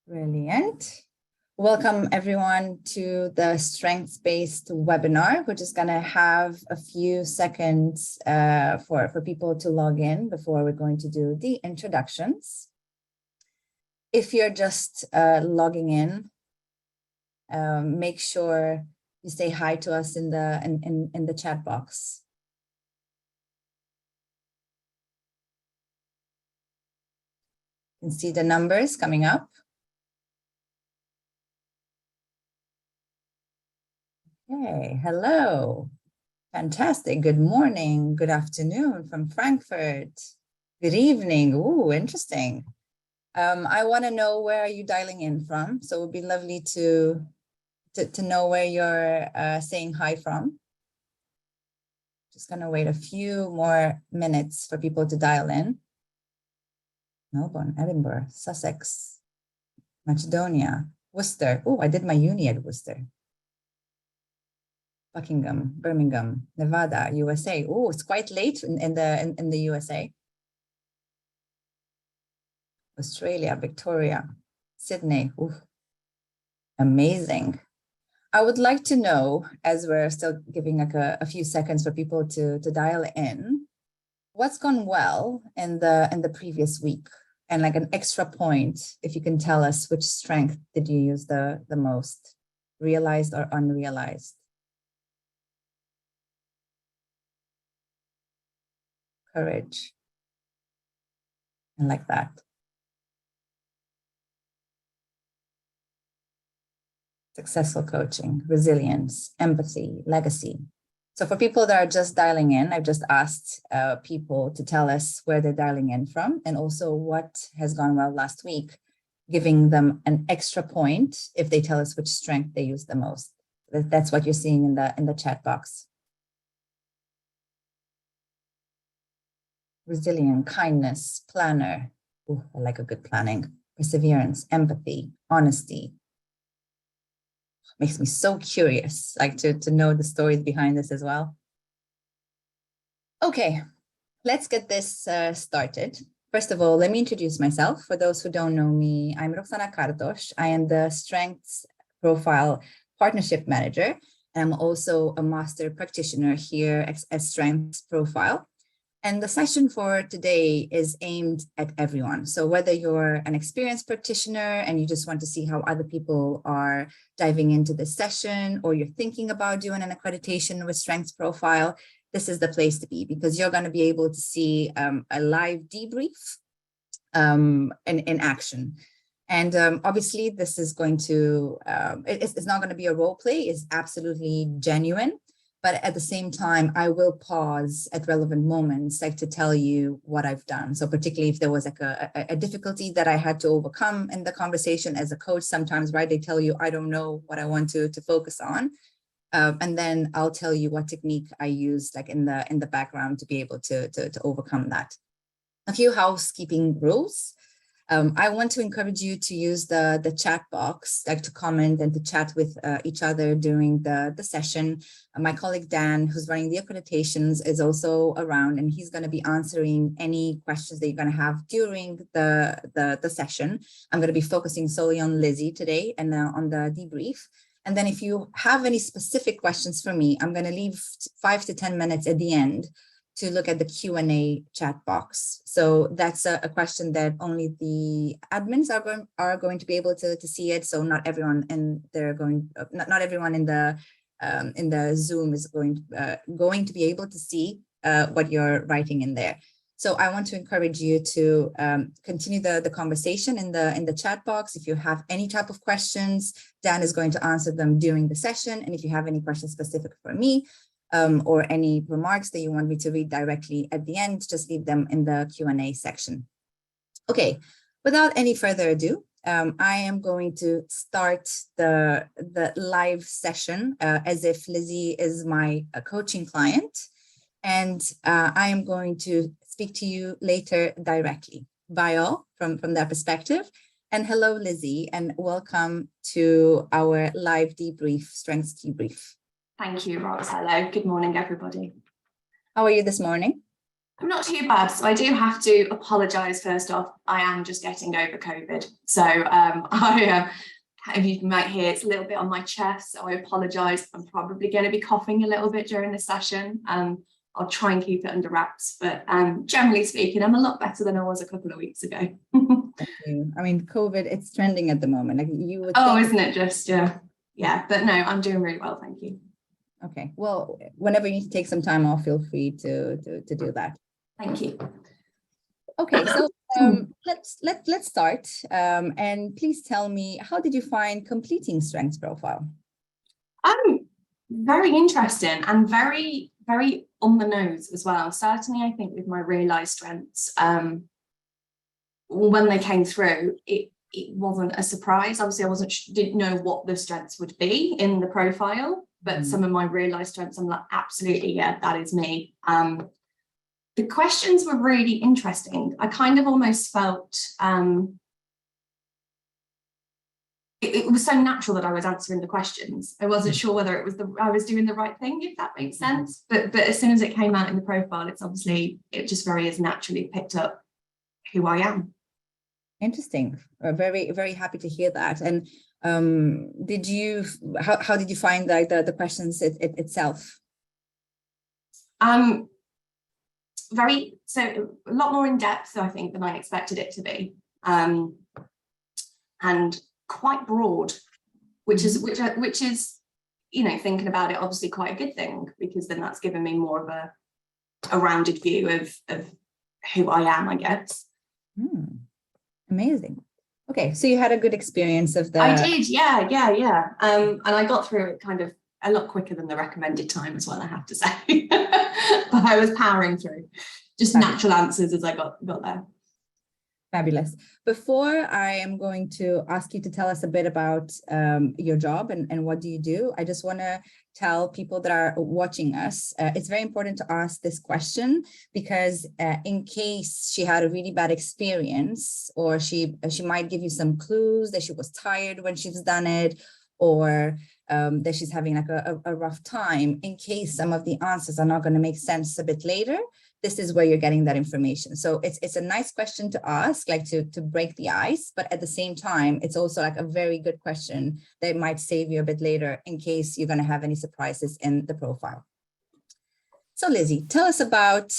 Brilliant. Welcome everyone to the strengths-based webinar. We're just going to have a few seconds for people to log in before we're going to do the introductions. If you're just logging in, make sure you say hi to us in the chat box. You can see the numbers coming up. Okay, hello. Fantastic. Good morning, good afternoon from Frankfurt. Good evening. Ooh, interesting. I want to know where are you dialing in from. So it would be lovely to know where you're saying hi from. Just going to wait a few more minutes for people to dial in. Melbourne, Edinburgh, Sussex, Macedonia, Worcester. Oh, I did my uni at Worcester. Buckingham, Birmingham, Nevada, USA. Oh, it's quite late in the USA. Australia, Victoria, Sydney. Ooh, amazing. I would like to know, as we're still giving like a few seconds for people to dial in, what's gone well in the previous week, and like an extra point, if you can tell us which strength did you use the most, realized or unrealized. Courage. I like that. Successful coaching, resilience, empathy, legacy. So for people that are just dialing in, I've just asked people to tell us where they're dialing in from and also what has gone well last week, giving them an extra point if they tell us which strength they use the most. That's what you're seeing in the chat box. Resilient, kindness, planner. Ooh, I like a good planning. Perseverance, empathy, honesty. Makes me so curious, like to know the stories behind this as well. Okay, let's get this started. First of all, let me introduce myself. For those who don't know me, I'm Roxana Kardos. I am the Strengths Profile Partnership Manager. And I'm also a master practitioner here at Strengths Profile. And the session for today is aimed at everyone. So whether you're an experienced practitioner and you just want to see how other people are diving into this session, or you're thinking about doing an accreditation with Strengths Profile, this is the place to be, because you're going to be able to see a live debrief in action. And obviously this is going to, it's not going to be a role play, it's absolutely genuine. But at the same time, I will pause at relevant moments, like to tell you what I've done. So particularly if there was like a difficulty that I had to overcome in the conversation as a coach, sometimes, right, they tell you, I don't know what I want to focus on. And then I'll tell you what technique I used like in the background to be able to overcome that. A few housekeeping rules. I want to encourage you to use the chat box, like to comment and to chat with each other during the session. My colleague Dan, who's running the accreditations, is also around, and he's going to be answering any questions that you're going to have during the session. I'm going to be focusing solely on Lizzie today and on the debrief. And then if you have any specific questions for me, I'm going to leave 5 to 10 minutes at the end to look at the Q&A chat box. So that's a question that only the admins are going to be able to see it. So not everyone not everyone in the Zoom is going to be able to see what you're writing in there. So I want to encourage you to continue the conversation in the chat box. If you have any type of questions, Dan is going to answer them during the session. And if you have any questions specific for me, or any remarks that you want me to read directly at the end, just leave them in the Q&A section. Okay, without any further ado, I am going to start the live session as if Lizzie is my coaching client, and I am going to speak to you later directly. Bye all from that perspective. And hello, Lizzie, and welcome to our live debrief, Strengths Debrief. Thank you, Rox. Hello. Good morning, everybody. How are you this morning? I'm not too bad. So I do have to apologise first off. I am just getting over COVID. So if you might hear, it's a little bit on my chest. So I apologise. I'm probably going to be coughing a little bit during the session. I'll try and keep it under wraps. But generally speaking, I'm a lot better than I was a couple of weeks ago. Thank you. I mean, COVID, it's trending at the moment. Like you would think... isn't it just, yeah. But no, I'm doing really well. Thank you. Okay. Well, whenever you need to take some time off, feel free to do that. Thank you. Okay, so let's start. And please tell me, how did you find completing strengths profile? Very interesting and very, very on the nose as well. Certainly, I think with my realised strengths, when they came through, it wasn't a surprise. Obviously, didn't know what the strengths would be in the profile, but some of my realised strengths, I'm like, absolutely, yeah, that is me. The questions were really interesting. I kind of almost felt it was so natural that I was answering the questions. I wasn't sure whether it was I was doing the right thing, if that makes sense. But as soon as it came out in the profile, it just very naturally picked up who I am. Interesting. Very, very happy to hear that. And how did you find the questions itself? So a lot more in depth, I think, than I expected it to be, and quite broad, which is thinking about it, obviously quite a good thing, because then that's given me more of a rounded view of who I am, I guess. Amazing. Okay, so you had a good experience of the... I did, yeah. And I got through it kind of a lot quicker than the recommended time as well, I have to say. But I was powering through, just natural answers as I got there. Fabulous. Before I am going to ask you to tell us a bit about your job and what do you do, I just want to tell people that are watching us, it's very important to ask this question, because in case she had a really bad experience, or she might give you some clues that she was tired when she's done it, or that she's having like a rough time, in case some of the answers are not going to make sense a bit later. This is where you're getting that information. So it's a nice question to ask, like to break the ice, but at the same time, it's also like a very good question that might save you a bit later in case you're going to have any surprises in the profile. So Lizzie, tell us about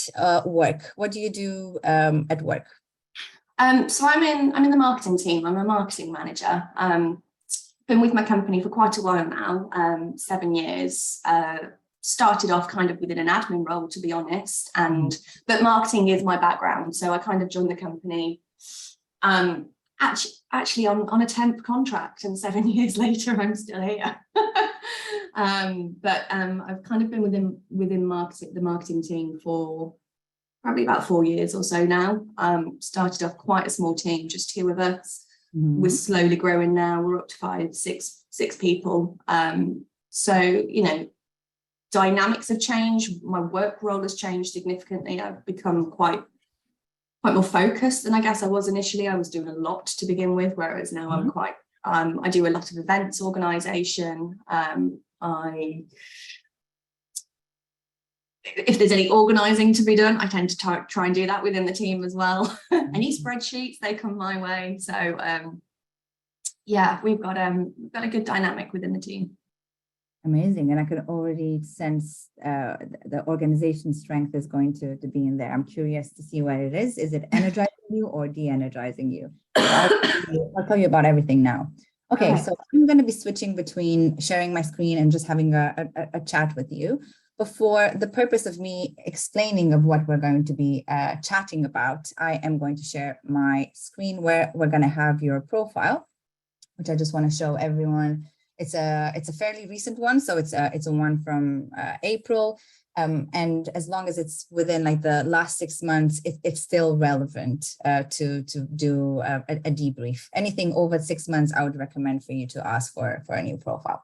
work. What do you do at work? So I'm in the marketing team. I'm a marketing manager. Been with my company for quite a while now, 7 years. Started off kind of within an admin role, to be honest, but marketing is my background. So I kind of joined the company actually on a temp contract, and 7 years later I'm still here. But I've kind of been within the marketing team for probably about 4 years or so now. Started off quite a small team, just 2 of us. We're slowly growing now. We're up to 6 people. So dynamics have changed. My work role has changed significantly. I've become quite more focused than I guess I was initially. I was doing a lot to begin with, whereas now I'm quite, I do a lot of events organisation. If there's any organising to be done, I tend to try and do that within the team as well. Any spreadsheets, they come my way. So yeah, we've got a good dynamic within the team. Amazing. And I can already sense the organization strength is going to be in there. I'm curious to see what it is. Is it energizing you or de-energizing you? I'll tell you about everything now. Okay, so I'm going to be switching between sharing my screen and just having a chat with you. For the purpose of me explaining of what we're going to be chatting about, I am going to share my screen where we're going to have your profile, which I just want to show everyone. It's a fairly recent one, so it's a one from April, and as long as it's within like the last 6 months, it's still relevant to do a debrief. Anything over 6 months, I would recommend for you to ask for a new profile.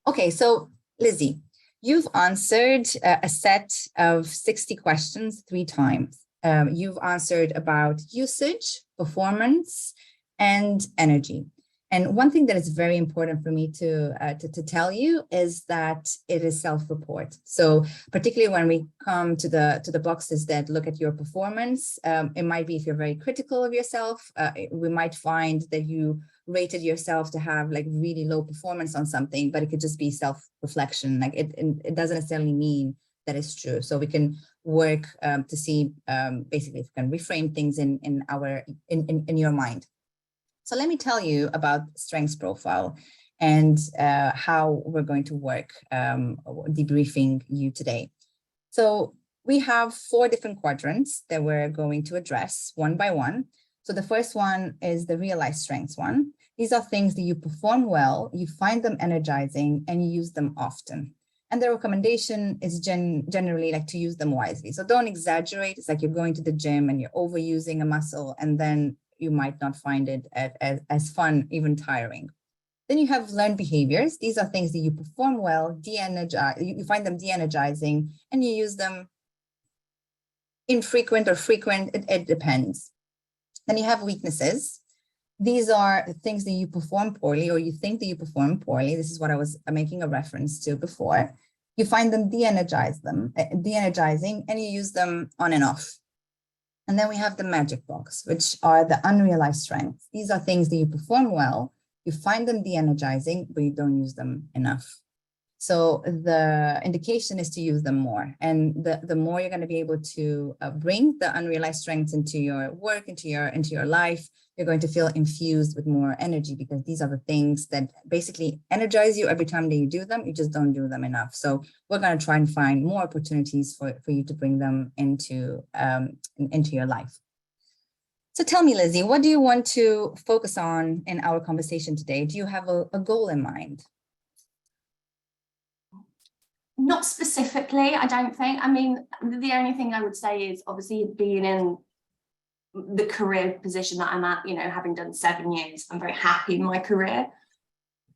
Okay, so Lizzie, you've answered a set of 60 questions 3 times. You've answered about usage, performance, and energy. And one thing that is very important for me to tell you is that it is self-report. So particularly when we come to the boxes that look at your performance, it might be if you're very critical of yourself, we might find that you rated yourself to have like really low performance on something, but it could just be self-reflection. Like it doesn't necessarily mean that it's true. So we can work to see basically if we can reframe things in your mind. So let me tell you about strengths profile and how we're going to work debriefing you today. So we have 4 different quadrants that we're going to address one by one. So the first one is the realized strengths one. These are things that you perform well, you find them energizing, and you use them often. And the recommendation is generally like to use them wisely. So don't exaggerate. It's like you're going to the gym and you're overusing a muscle, and then you might not find it as fun, even tiring. Then you have learned behaviors. These are things that you perform well, you find them de-energizing, and you use them infrequent or frequent, it depends. Then you have weaknesses. These are things that you perform poorly or you think that you perform poorly. This is what I was making a reference to before. You find them de-energizing, and you use them on and off. And then we have the magic box, which are the unrealized strengths. These are things that you perform well, you find them de-energizing, but you don't use them enough. So the indication is to use them more. And the more you're going to be able to bring the unrealized strengths into your work, into your life, you're going to feel infused with more energy, because these are the things that basically energize you every time that you do them. You just don't do them enough. So we're going to try and find more opportunities for you to bring them into your life. So tell me, Lizzie, what do you want to focus on in our conversation today? Do you have a goal in mind? Not specifically, I don't think. I mean, the only thing I would say is obviously being in the career position that I'm at, you know, having done 7 years, I'm very happy in my career.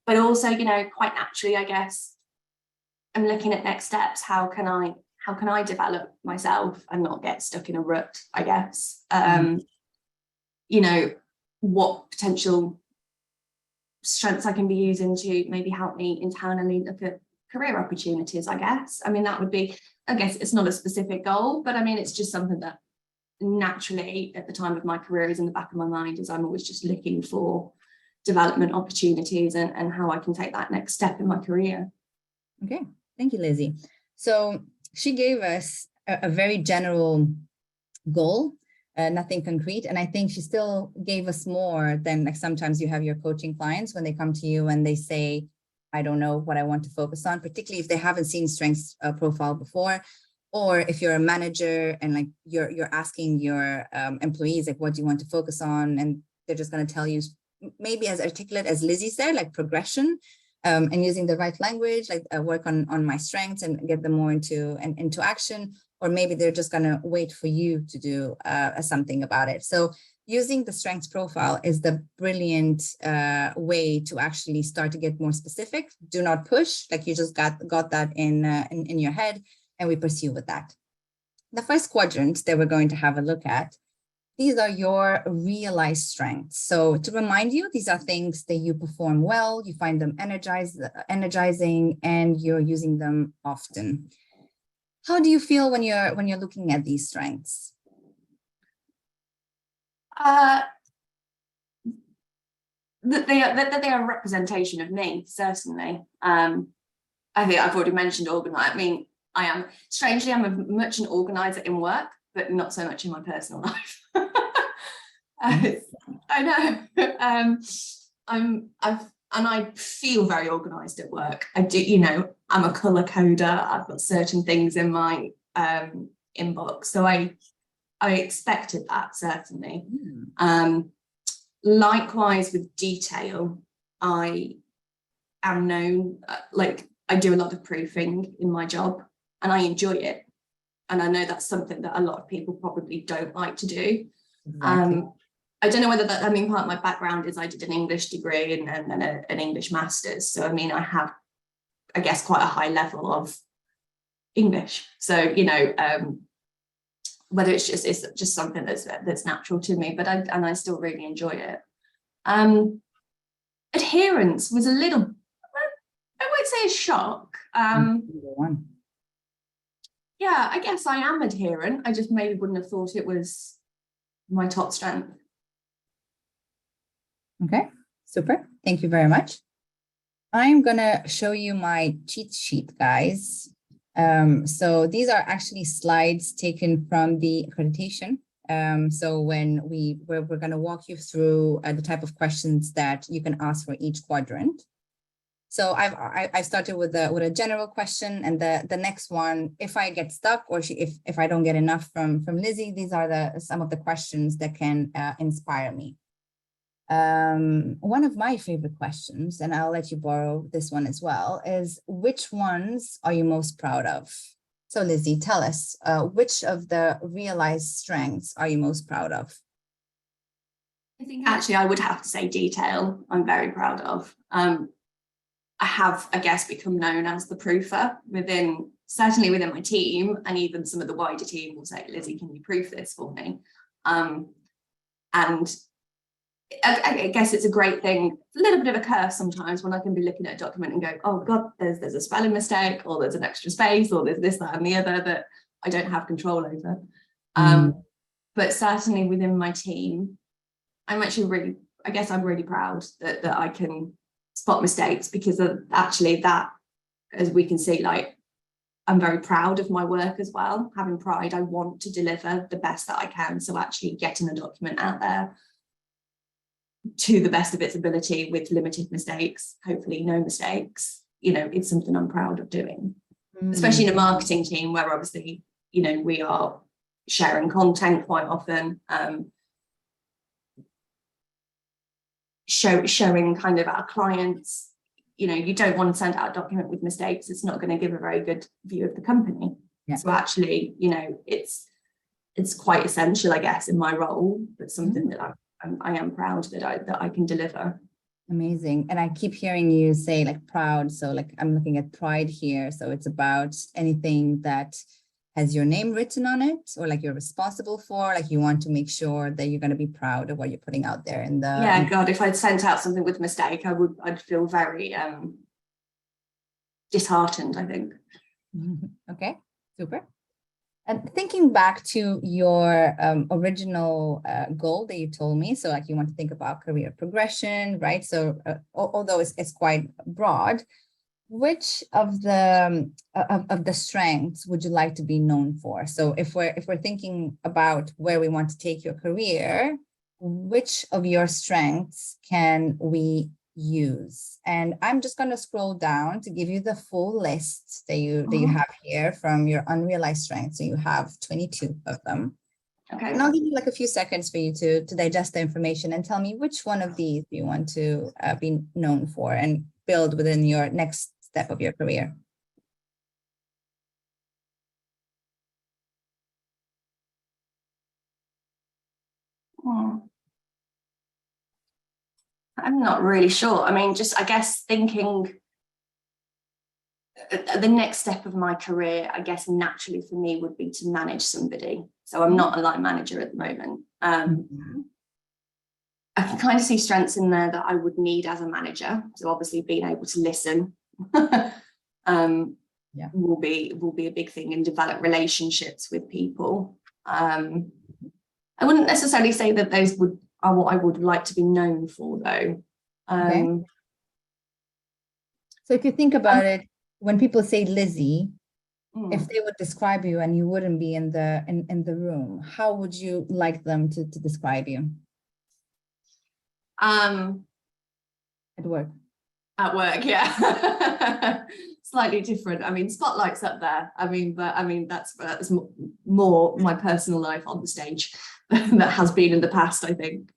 But also, you know, quite naturally, I guess, I'm looking at next steps. How can I develop myself and not get stuck in a rut, I guess? You know, what potential strengths I can be using to maybe help me internally look at career opportunities, I guess. I mean, that would be, I guess it's not a specific goal, but I mean, it's just something that naturally at the time of my career is in the back of my mind, as I'm always just looking for development opportunities and how I can take that next step in my career. Okay, thank you, Lizzie. So she gave us a very general goal, nothing concrete. And I think she still gave us more than, like, sometimes you have your coaching clients when they come to you and they say, I don't know what I want to focus on, particularly if they haven't seen strengths profile before, or if you're a manager and like you're asking your employees, like, what do you want to focus on? And they're just going to tell you, maybe as articulate as Lizzie said, like progression, and using the right language, like work on my strengths and get them more into action. Or maybe they're just going to wait for you to do something about it. So using the strengths profile is the brilliant way to actually start to get more specific. Do not push, like you just got that in your head, and we pursue with that. The first quadrant that we're going to have a look at, these are your realized strengths. So to remind you, these are things that you perform well, you find them energizing, and you're using them often. How do you feel when you're looking at these strengths? That they are a representation of me, certainly. I think I've already mentioned organize. I mean, I'm much an organizer in work, but not so much in my personal life. I know. I feel very organized at work. I do, you know, I'm a color coder. I've got certain things in my inbox, so I expected that, certainly. Likewise with detail, I am known, like I do a lot of proofing in my job and I enjoy it. And I know that's something that a lot of people probably don't like to do. Exactly. I don't know whether that, I mean, part of my background is I did an English degree and an English master's. So, I mean, I have, I guess, quite a high level of English. So, you know, whether it's just something that's natural to me, but I still really enjoy it. Adherence was a little, I won't say a shock. Yeah, I guess I am adherent. I just maybe wouldn't have thought it was my top strength. Okay, super. Thank you very much. I'm gonna show you my cheat sheet, guys. So these are actually slides taken from the accreditation. So when we're gonna walk you through the type of questions that you can ask for each quadrant. So I started with a general question, and the next one, if I get stuck or if I don't get enough from Lizzie, these are some of the questions that can inspire me. One of my favorite questions, and I'll let you borrow this one as well, is which ones are you most proud of? So Lizzie, tell us, which of the realized strengths are you most proud of? I think actually I would have to say detail. I'm very proud of. I have, I guess, become known as the proofer certainly within my team, and even some of the wider team will say, Lizzie, can you proof this for me? And I guess it's a great thing, a little bit of a curse sometimes when I can be looking at a document and go, oh God, there's a spelling mistake, or there's an extra space, or there's this, that, and the other that I don't have control over. But certainly within my team, I'm actually I'm really proud that I can spot mistakes, because of actually that, as we can see, like, I'm very proud of my work as well. Having pride, I want to deliver the best that I can. So actually getting a document out there to the best of its ability with limited mistakes, hopefully no mistakes, it's something I'm proud of doing, especially in a marketing team where obviously, we are sharing content quite often, showing kind of our clients, you don't want to send out a document with mistakes. It's not going to give a very good view of the company. Yeah. So actually, it's quite essential, I guess, in my role, but something that I am proud that I can deliver. Amazing. And I keep hearing you say like proud. So like I'm looking at pride here. So it's about anything that has your name written on it, or like you're responsible for, like you want to make sure that you're going to be proud of what you're putting out there in the. Yeah, God, if I'd sent out something with a mistake, I'd feel very disheartened, I think. Okay, super. And thinking back to your original goal that you told me, so like you want to think about career progression, right? So although it's quite broad, which of the strengths would you like to be known for? So if we're thinking about where we want to take your career, which of your strengths can we use? And I'm just going to scroll down to give you the full list that you have here from your unrealized strengths. So you have 22 of them. Okay. And I'll give you like a few seconds for you to digest the information and tell me which one of these you want to be known for and build within your next step of your career. I'm not really sure. I mean, I guess thinking the next step of my career, I guess naturally for me would be to manage somebody. So I'm not a line manager at the moment. I can kind of see strengths in there that I would need as a manager. So obviously being able to listen will be a big thing, and develop relationships with people. I wouldn't necessarily say that those are what I would like to be known for, though. Okay. So if you think about it, when people say Lizzie, if they would describe you and you wouldn't be in the room, how would you like them to describe you? At work. At work, yeah. Slightly different. I mean, spotlight's up there. That's more my personal life on the stage that has been in the past, I think.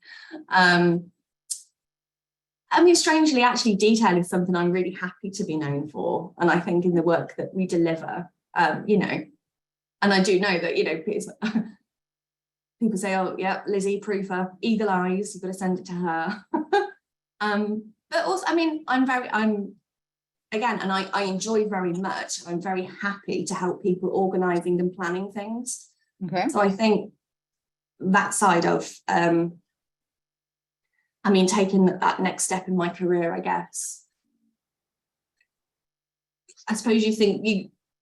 Strangely, actually, detail is something I'm really happy to be known for. And I think in the work that we deliver, and I do know that, people say, oh, yeah, Lizzie, proofer, eagle eyes, you've got to send it to her. But also, I enjoy very much, I'm very happy to help people organising and planning things. Okay. So I think that side of I mean, taking that next step in my career, I guess. I suppose you think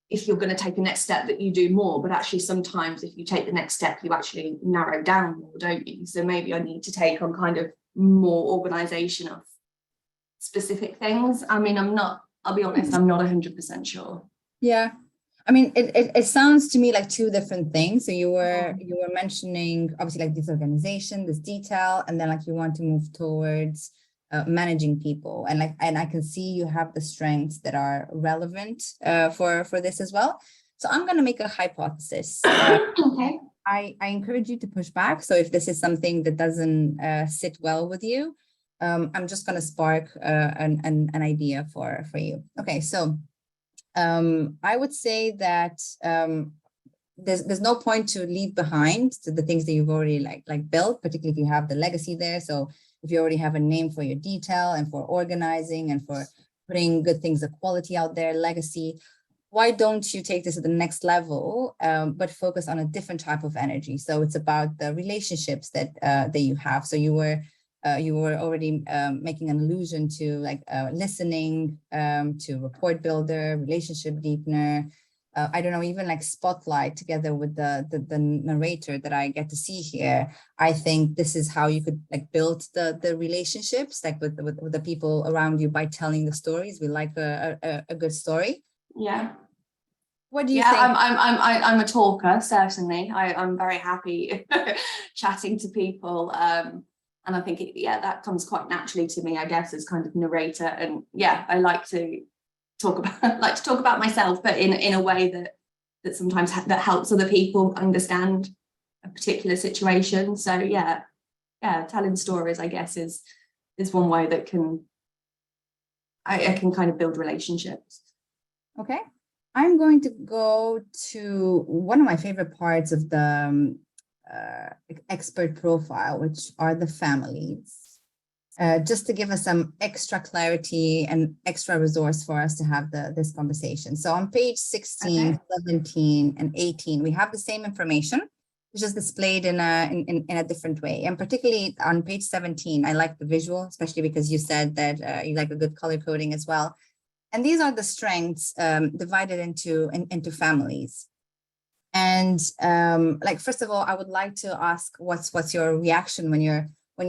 if you're going to take the next step that you do more, but actually sometimes if you take the next step, you actually narrow down more, don't you? So maybe I need to take on kind of more organization of specific things. I mean, I'll be honest, I'm not 100% sure. Yeah. I mean, it sounds to me like two different things. So you were mentioning obviously like this organization, this detail, and then like you want to move towards managing people, and I can see you have the strengths that are relevant for this as well. So I'm going to make a hypothesis. Okay. I encourage you to push back. So if this is something that doesn't sit well with you, I'm just going to spark an idea for you. Okay, so I would say that there's no point to leave behind the things that you've already like built, particularly if you have the legacy there. So if you already have a name for your detail and for organizing and for putting good things of quality out there, legacy, why don't you take this to the next level, but focus on a different type of energy? So it's about the relationships that you have. So you were already making an allusion to like listening, to rapport builder, relationship deepener. I don't know, even like spotlight together with the narrator that I get to see here. I think this is how you could like build the relationships like with the people around you by telling the stories. We like a good story. Yeah. What do you think? I'm a talker, certainly. I'm very happy chatting to people. And I think that comes quite naturally to me, I guess, as kind of narrator. And yeah, I like to talk about myself, but in a way that sometimes that helps other people understand a particular situation. So yeah, telling stories, I guess, is one way that I can kind of build relationships. Okay, I'm going to go to one of my favorite parts of the expert profile, which are the families. Just to give us some extra clarity and extra resource for us to have this conversation. So on page 16, okay, 17, and 18, we have the same information, which is displayed in a different way. And particularly on page 17, I like the visual, especially because you said that you like a good color coding as well. And these are the strengths divided into families. And like, first of all, I would like to ask what's your reaction when you're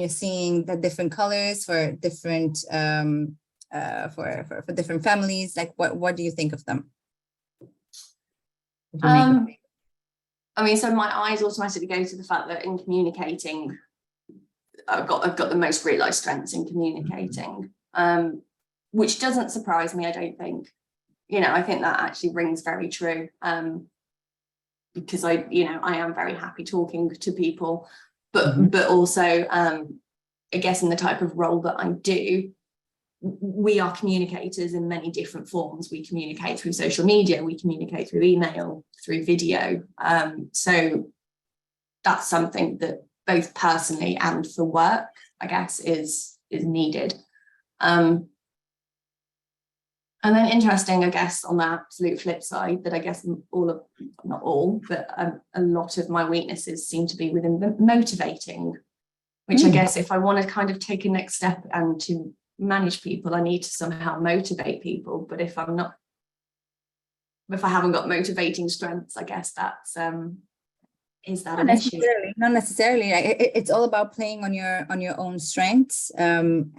seeing the different colors for different for different families. Like, what do you think of them? I mean, so my eyes automatically go to the fact that in communicating, I've got the most realized strengths in communicating, which doesn't surprise me. I don't think, I think that actually rings very true, because I am very happy talking to people. But also, I guess in the type of role that I do, we are communicators in many different forms. We communicate through social media, we communicate through email, through video. So that's something that both personally and for work, I guess, is needed. And then interesting, I guess, on the absolute flip side, that I guess not all, but a lot of my weaknesses seem to be within the motivating, which I guess if I want to kind of take a next step and to manage people, I need to somehow motivate people. But if I haven't got motivating strengths, I guess that's is that an issue? Not necessarily. It's all about playing on your own strengths, and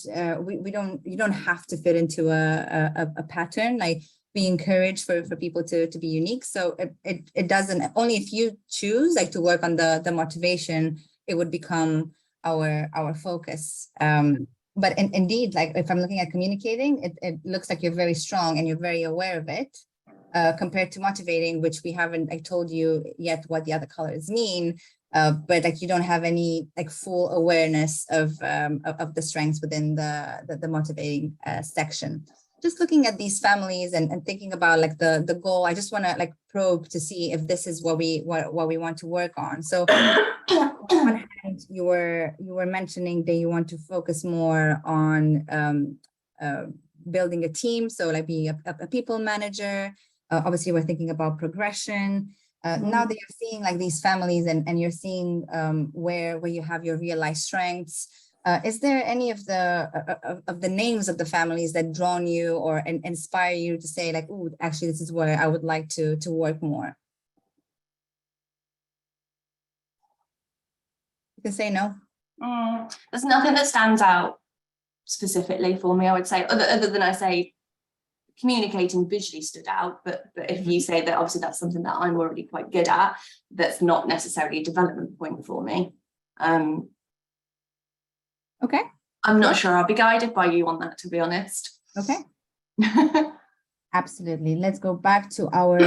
you don't have to fit into a pattern. Like, we encourage for people to be unique. So it doesn't, only if you choose like to work on the motivation, it would become our focus. But indeed, like if I'm looking at communicating, it looks like you're very strong and you're very aware of it. Compared to motivating, which we haven't told you yet what the other colors mean, but like you don't have any like full awareness of the strengths within the motivating section. Just looking at these families and thinking about like the goal, I just want to like probe to see if this is what we want to work on. So on one hand, you were mentioning that you want to focus more on building a team, so like be a people manager. Obviously, we're thinking about progression. Now that you're seeing like these families and you're seeing where you have your realized strengths, Is there any of the names of the families that drawn you or inspire you to say like, oh, actually, this is where I would like to work more? You can say no. There's nothing that stands out specifically for me, I would say, other than I say communicating visually stood out, but if you say that, obviously that's something that I'm already quite good at, that's not necessarily a development point for me. Okay. I'm not sure I'll be guided by you on that, to be honest. Okay. Absolutely. Let's go back to our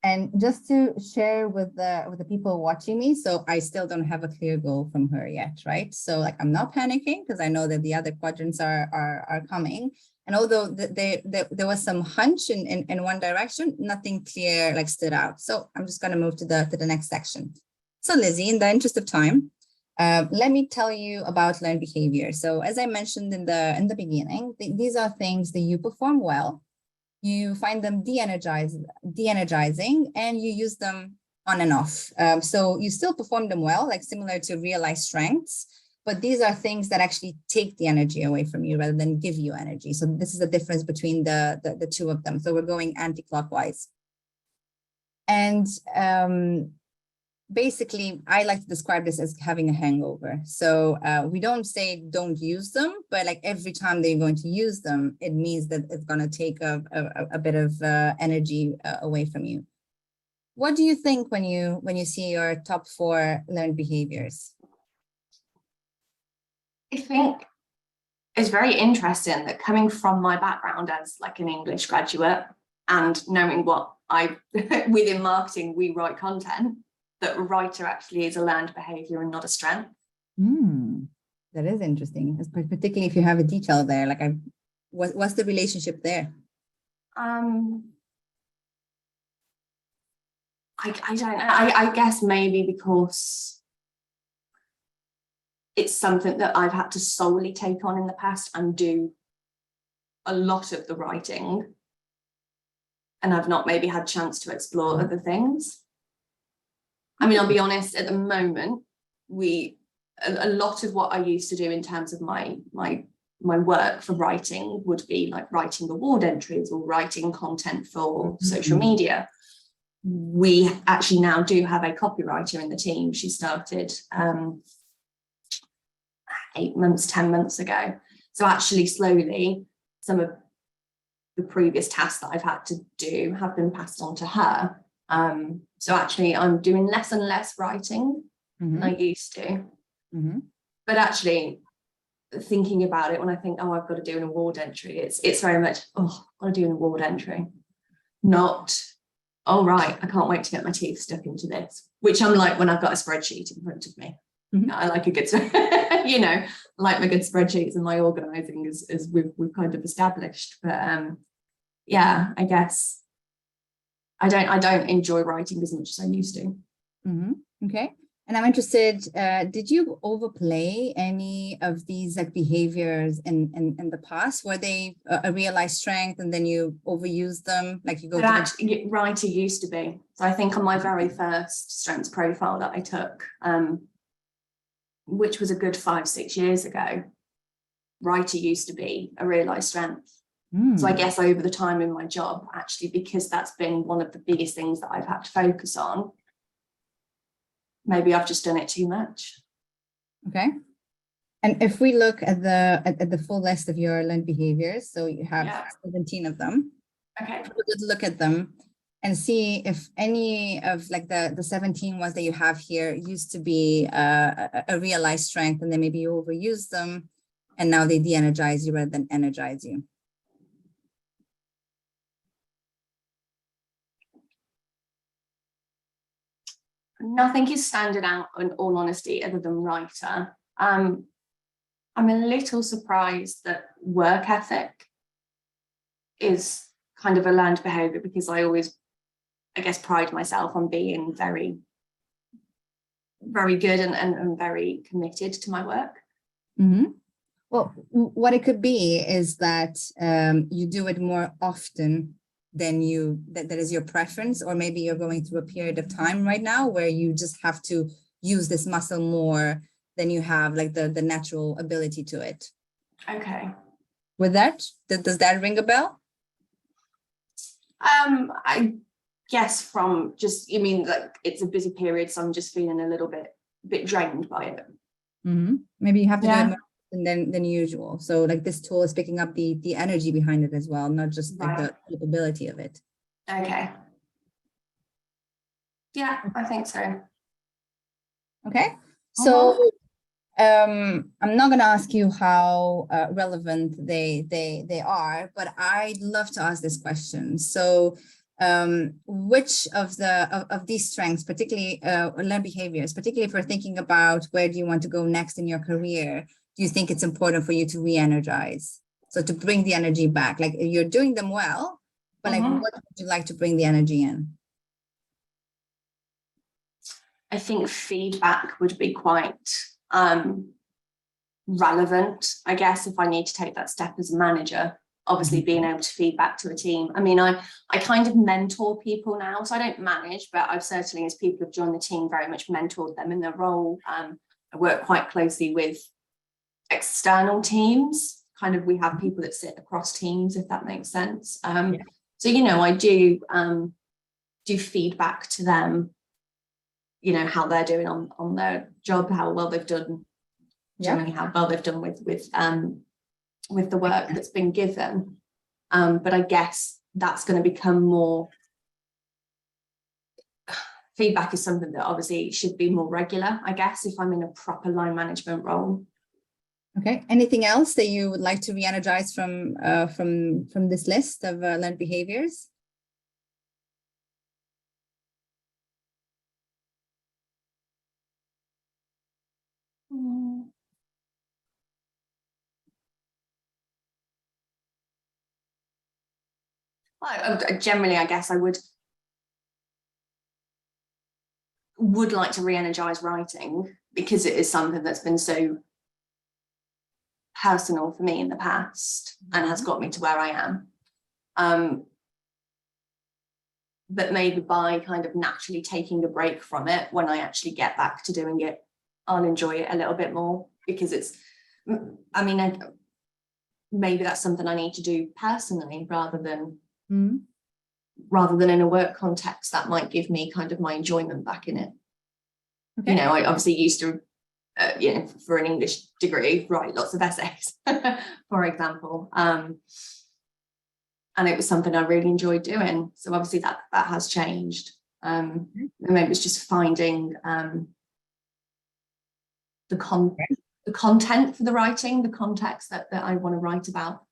and just to share with the people watching me. So I still don't have a clear goal from her yet, right? So like I'm not panicking because I know that the other quadrants are coming. And although there was some hunch in one direction, nothing clear like stood out. So I'm just going to move to the next section. So Lizzie, in the interest of time, let me tell you about learned behavior. So as I mentioned in the beginning, these are things that you perform well, you find them de-energizing, and you use them on and off. So you still perform them well, like similar to realized strengths, but these are things that actually take the energy away from you rather than give you energy. So this is the difference between the two of them. So we're going anti-clockwise. And basically, I like to describe this as having a hangover. So we don't say don't use them, but like every time they're going to use them, it means that it's going to take a bit of energy away from you. What do you think when you see your top 4 learned behaviors? I think it's very interesting that coming from my background as like an English graduate and knowing what within marketing, we write content, that writer actually is a learned behavior and not a strength. That is interesting, particularly if you have a detail there. Like, what's the relationship there? I don't know. I guess maybe because it's something that I've had to solely take on in the past and do a lot of the writing, and I've not maybe had a chance to explore other things. I mean, I'll be honest, at the moment, a lot of what I used to do in terms of my work for writing would be like writing award entries or writing content for social media. We actually now do have a copywriter in the team. She started 8 months, 10 months ago. So actually slowly, some of the previous tasks that I've had to do have been passed on to her. So actually I'm doing less and less writing than I used to. But actually thinking about it, when I think, oh, I've got to do an award entry, it's very much, oh, I've got to do an award entry. Not, oh, right, I can't wait to get my teeth stuck into this, which I'm like when I've got a spreadsheet in front of me. I like a good, I like my good spreadsheets and my organizing as we've kind of established. But yeah, I guess I don't enjoy writing as much as I used to. Okay. And I'm interested, did you overplay any of these like behaviors in the past? Were they a realized strength and then you overuse them? Like you go to writer used to be. So I think on my very first strengths profile that I took, which was a good 5-6 years ago, writer used to be a realized strength. So I guess over the time in my job, actually, because that's been one of the biggest things that I've had to focus on, maybe I've just done it too much. Okay. And if we look at the full list of your learned behaviors, so you have 17 of them. Okay. We could look at them and see if any of like the 17 ones that you have here used to be a realized strength, and then maybe you overuse them and now they de-energize you rather than energize you. Nothing is standing out in all honesty other than writer. I'm a little surprised that work ethic is kind of a learned behavior, because I always, I guess, pride myself on being very, very good and very committed to my work. Well, what it could be is that you do it more often than that is your preference, or maybe you're going through a period of time right now where you just have to use this muscle more then you have like the natural ability to it. Okay. With that, does that ring a bell? I guess from just, you mean like it's a busy period, so I'm just feeling a little bit drained by it. Maybe you have to do it more than usual. So like this tool is picking up the energy behind it as well, not just like the capability of it. Okay. Yeah, I think so. Okay. So I'm not going to ask you how relevant they are, but I'd love to ask this question. So which of these strengths, particularly learned behaviors, particularly if we're thinking about where do you want to go next in your career, do you think it's important for you to re-energize? So to bring the energy back, like you're doing them well, but like what would you like to bring the energy in? I think feedback would be quite relevant, I guess, if I need to take that step as a manager. Obviously being able to feed back to a team. I mean, I kind of mentor people now, so I don't manage, but I've certainly, as people have joined the team, very much mentored them in their role. I work quite closely with external teams. Kind of, we have people that sit across teams, if that makes sense. So, you know, I do feedback to them, you know, how they're doing on their job, how well they've done, generally how well they've done with the work that's been given. But I guess that's going to become more, feedback is something that obviously should be more regular, I guess, if I'm in a proper line management role. Okay. Anything else that you would like to re-energize from this list of learned behaviors? Well, generally, I guess I would like to re-energize writing, because it is something that's been so personal for me in the past and has got me to where I am. But maybe by kind of naturally taking a break from it, when I actually get back to doing it, I'll enjoy it a little bit more, because it's, I mean, maybe that's something I need to do personally rather than in a work context. That might give me kind of my enjoyment back in it. Okay. You know, I obviously used to, you know, for an English degree, write lots of essays, for example. And it was something I really enjoyed doing. So obviously that has changed. And maybe it's just finding the content for the writing, the context that I want to write about,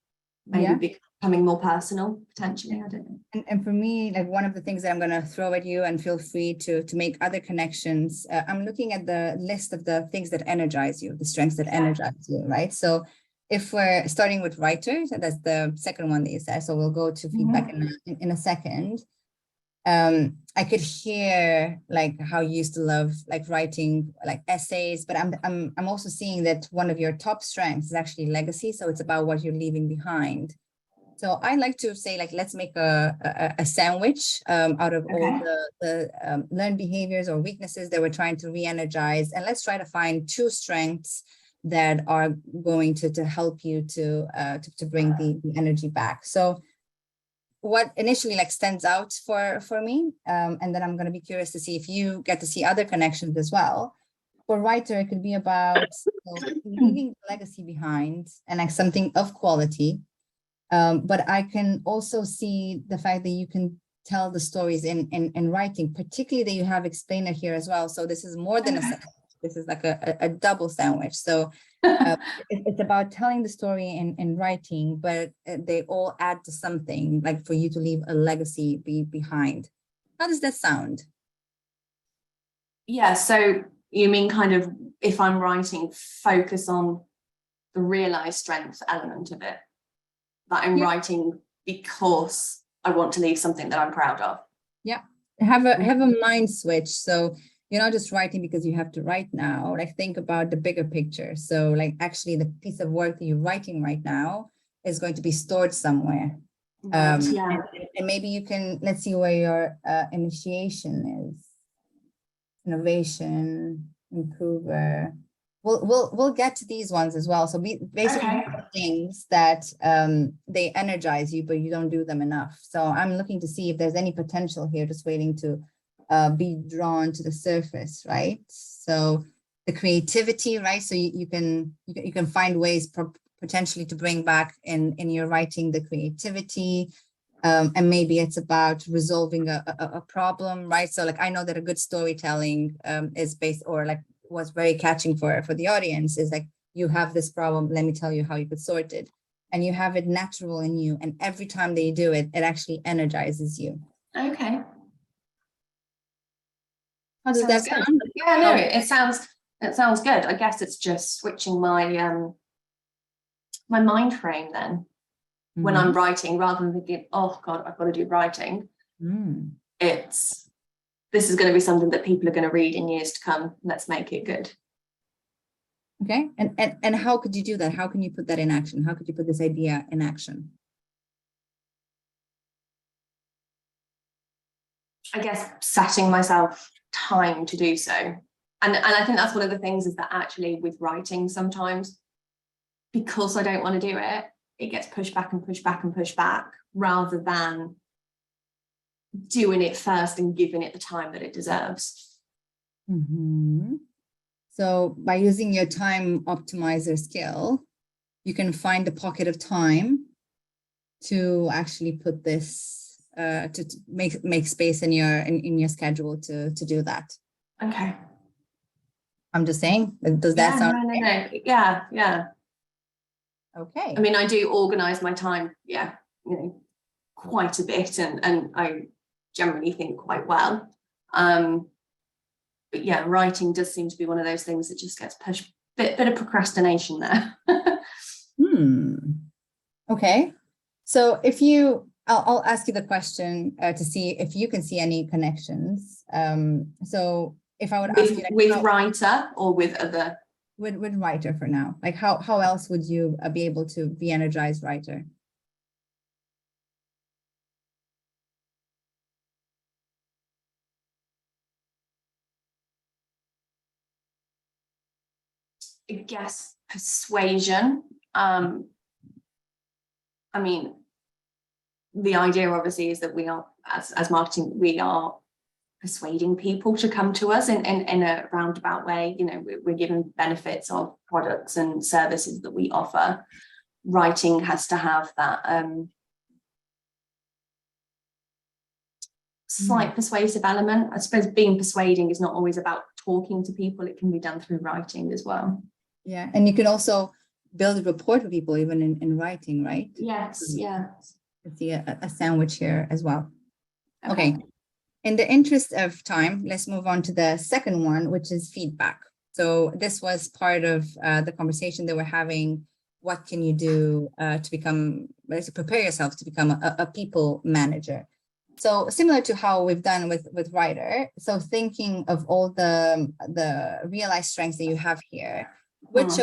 maybe becoming more personal, potentially. I don't know. And for me, like one of the things that I'm going to throw at you, and feel free to make other connections. I'm looking at the list of the things that energize you, the strengths that energize you, right? So if we're starting with writers, and that's the second one that you said, so we'll go to feedback in a second. I could hear like how you used to love like writing like essays, but I'm also seeing that one of your top strengths is actually legacy. So it's about what you're leaving behind. So I like to say, like, let's make a sandwich out of all the learned behaviors or weaknesses that we're trying to re-energize, and let's try to find two strengths that are going to help you to bring the energy back. So what initially like stands out for me, and then I'm going to be curious to see if you get to see other connections as well. For writer, it could be about leaving legacy behind and like something of quality. But I can also see the fact that you can tell the stories in writing, particularly that you have explainer here as well. So this is more than a sandwich. This is like a double sandwich. So it's about telling the story in writing, but they all add to something, like for you to leave a legacy behind. How does that sound? Yeah, so you mean kind of, if I'm writing, focus on the realized strength element of it, that I'm writing because I want to leave something that I'm proud of. Yeah, have a mind switch. So you're not just writing because you have to write now. Like think about the bigger picture. So like actually the piece of work that you're writing right now is going to be stored somewhere. Right, and maybe you can, let's see where your initiation is. Innovation, improver. We'll get to these ones as well. So basically Okay. things that they energize you, but you don't do them enough. So I'm looking to see if there's any potential here, just waiting to be drawn to the surface, right? So the creativity, right? So you can find ways potentially to bring back in your writing the creativity. And maybe it's about resolving a problem, right? So like I know that a good storytelling is based, or like was very catching for the audience is like, you have this problem, let me tell you how you could sort it. And you have it natural in you. And every time that you do it, it actually energizes you. Okay. How does that Sounds good. sound? Yeah, no, it sounds good. I guess it's just switching my mind frame then when I'm writing, rather than thinking, oh God, I've got to do writing. This is going to be something that people are going to read in years to come. Let's make it good. Okay. And how could you do that? How can you put that in action? How could you put this idea in action? I guess setting myself time to do so. And I think that's one of the things, is that actually with writing, sometimes because I don't want to do it, it gets pushed back and pushed back and pushed back, rather than doing it first and giving it the time that it deserves. So by using your time optimizer skill, you can find a pocket of time to actually put this, to make space in your schedule to do that. Okay. I'm just saying, does that sound no. Yeah. okay? I mean, I do organize my time, quite a bit, and I generally think quite well. But yeah, writing does seem to be one of those things that just gets pushed. Bit of procrastination there. Okay. So I'll ask you the question to see if you can see any connections. So if I would ask you, with writer or with other? With writer for now, like how else would you be able to be energized writer? I guess persuasion. I mean, the idea obviously is that we are, as marketing, we are persuading people to come to us in a roundabout way. We're given benefits of products and services that we offer. Writing has to have that slight persuasive element. I suppose being persuading is not always about talking to people. It can be done through writing as well. Yeah, and you can also build a rapport with people even in writing, right? Yes, yeah. I see a sandwich here as well. Okay. In the interest of time, let's move on to the second one, which is feedback. So this was part of the conversation that we're having. What can you do to prepare yourself to become a people manager? So similar to how we've done with writer. So thinking of all the realized strengths that you have here, which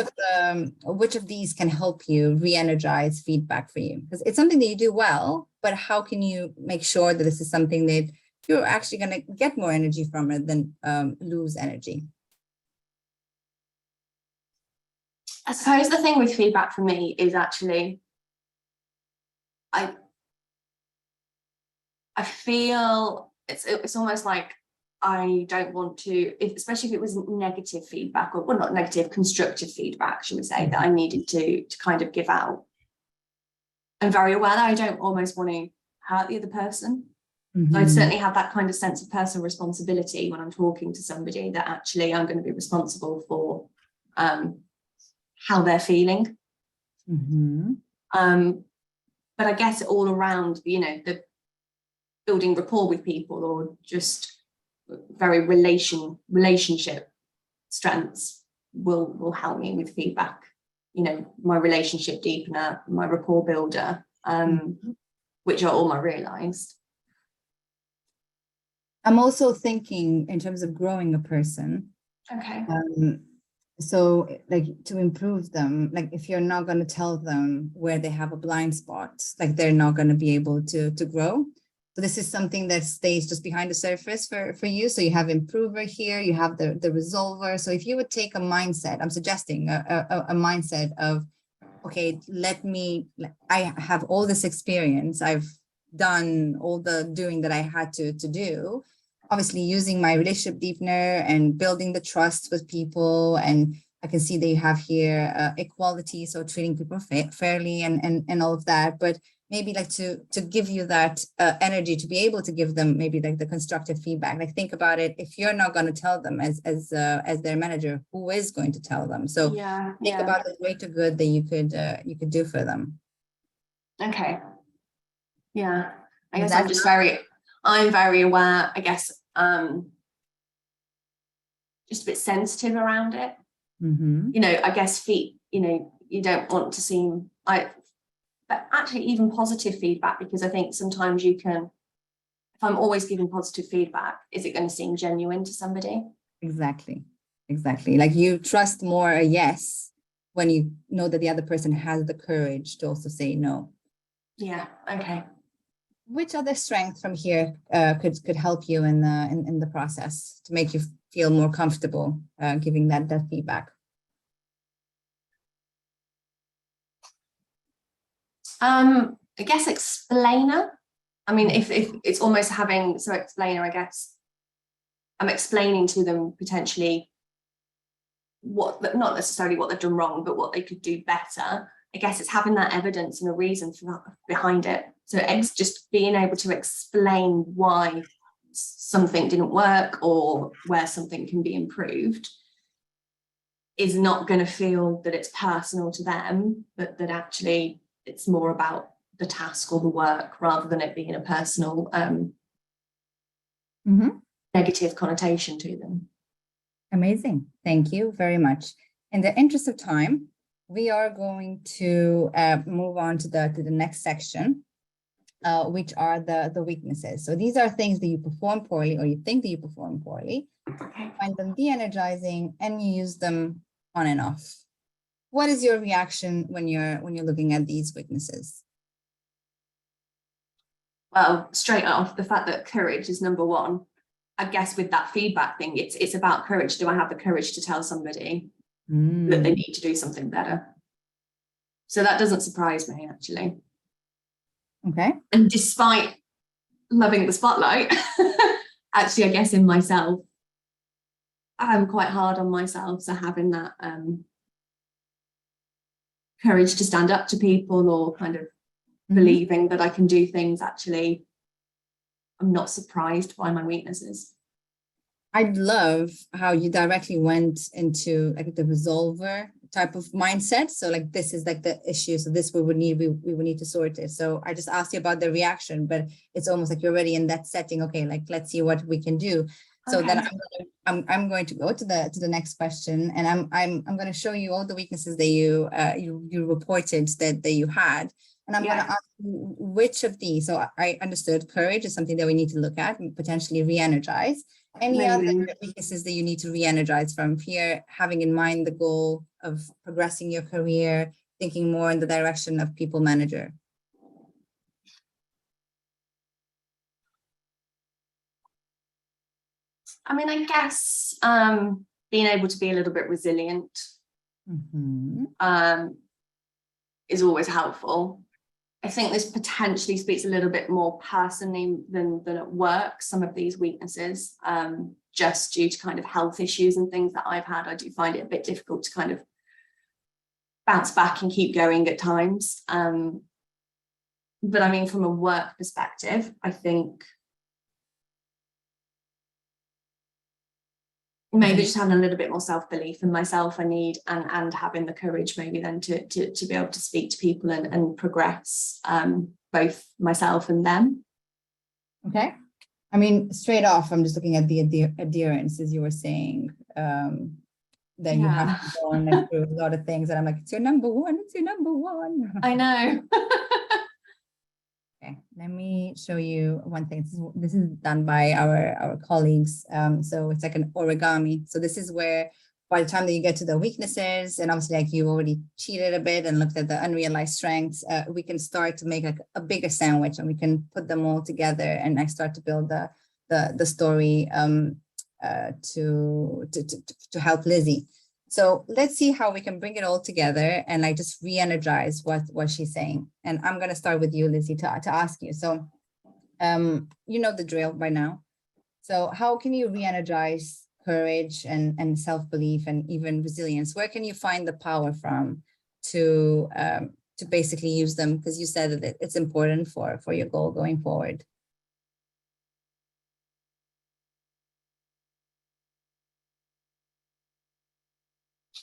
of these can help you re-energize feedback for you? Because it's something that you do well, but how can you make sure that this is something that you're actually going to get more energy from it than lose energy? I suppose the thing with feedback for me is actually, I feel it's almost like I don't want to, especially if it was negative feedback, or well, not negative, constructive feedback, should we say, that I needed to kind of give out. I'm very aware that I don't almost want to hurt the other person. I certainly have that kind of sense of personal responsibility when I'm talking to somebody, that actually I'm going to be responsible for how they're feeling. But I guess all around, the building rapport with people, or just very relationship strengths will help me with feedback. My relationship deepener, my rapport builder, which are all I realized. I'm also thinking in terms of growing a person. Okay. So like to improve them, like if you're not going to tell them where they have a blind spot, like they're not going to be able to grow. So this is something that stays just behind the surface for you. So you have improver here, you have the resolver. So if you would take a mindset, I'm suggesting a mindset of, okay, I have all this experience. I've done all the doing that I had to do, obviously using my relationship deepener and building the trust with people. And I can see that you have here equality, so treating people fairly and all of that. But maybe like to give you that energy to be able to give them maybe like the constructive feedback. Like think about it, if you're not going to tell them as their manager, who is going to tell them? So think about the greater good that you could do for them. Okay. Yeah, I guess I'm very aware, I guess, just a bit sensitive around it. You know, I guess you know, you don't want to seem but actually even positive feedback, because I think sometimes you can, if I'm always giving positive feedback, is it going to seem genuine to somebody? Exactly. Like you trust more a yes when you know that the other person has the courage to also say no. Yeah. Okay. Which other strength from here could help you in the process to make you feel more comfortable giving that feedback? I guess explainer. I mean, if it's almost having, so explainer, I guess I'm explaining to them potentially not necessarily what they've done wrong, but what they could do better. I guess it's having that evidence and a reason behind it. So just being able to explain why something didn't work or where something can be improved is not going to feel that it's personal to them, but that actually it's more about the task or the work rather than it being a personal negative connotation to them. Amazing. Thank you very much. In the interest of time, we are going to move on to the next section, which are the weaknesses. So these are things that you perform poorly or you think that you perform poorly. Okay. Find them de-energizing and you use them on and off. What is your reaction when you're looking at these weaknesses? Well, straight off, the fact that courage is number one. I guess with that feedback thing, it's about courage. Do I have the courage to tell somebody that they need to do something better? So that doesn't surprise me, actually. Okay. And despite loving the spotlight, actually, I guess in myself, I'm quite hard on myself. So having that courage to stand up to people or kind of believing that I can do things, actually, I'm not surprised by my weaknesses. I love how you directly went into like the resolver type of mindset. So like, this is like the issue. So this we would need to sort it. So I just asked you about the reaction, but it's almost like you're already in that setting. Okay, like let's see what we can do. So then I'm going to go to the next question, and I'm going to show you all the weaknesses that you reported that you had, and I'm going to ask you which of these. So I understood courage is something that we need to look at and potentially re-energize. Any other weaknesses that you need to re-energize from here, having in mind the goal of progressing your career, thinking more in the direction of people manager? I mean, I guess being able to be a little bit resilient is always helpful. I think this potentially speaks a little bit more personally than at work, some of these weaknesses, just due to kind of health issues and things that I've had. I do find it a bit difficult to kind of bounce back and keep going at times. But I mean, from a work perspective, I think maybe just having a little bit more self-belief in myself I need, and having the courage maybe then to be able to speak to people and progress both myself and them. Okay. I mean, straight off, I'm just looking at the adherence, as you were saying, that you have to go on through a lot of things, and I'm like, it's your number one. I know. Okay, let me show you one thing. This is done by our colleagues. So it's like an origami. So this is where by the time that you get to the weaknesses, and obviously like you already cheated a bit and looked at the unrealized strengths, we can start to make like a bigger sandwich, and we can put them all together and I start to build the story to help Lizzie. So let's see how we can bring it all together and like just re-energize what she's saying. And I'm going to start with you, Lizzie, to ask you. So you know the drill by now. So how can you re-energize courage and self-belief and even resilience? Where can you find the power from to basically use them? Because you said that it's important for your goal going forward.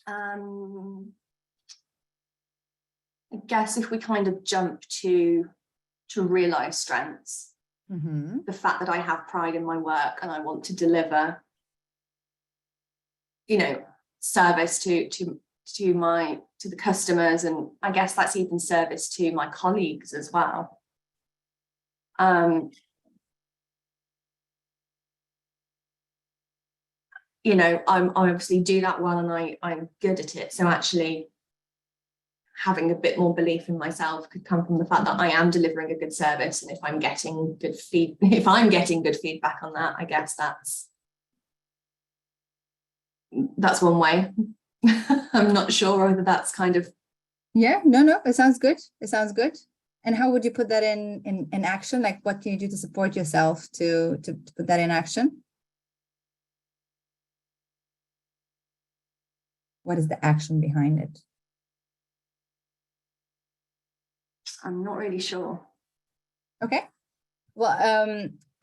I guess if we kind of jump to realize strengths, the fact that I have pride in my work and I want to deliver, you know, service to the customers, and I guess that's even service to my colleagues as well. You know, I obviously do that well and I'm good at it. So actually having a bit more belief in myself could come from the fact that I am delivering a good service. And if I'm getting good feedback on that, I guess that's one way. I'm not sure whether that's kind of. Yeah, no, it sounds good. It sounds good. And how would you put that in action? Like what can you do to support yourself to put that in action? What is the action behind it? I'm not really sure. Okay. Well,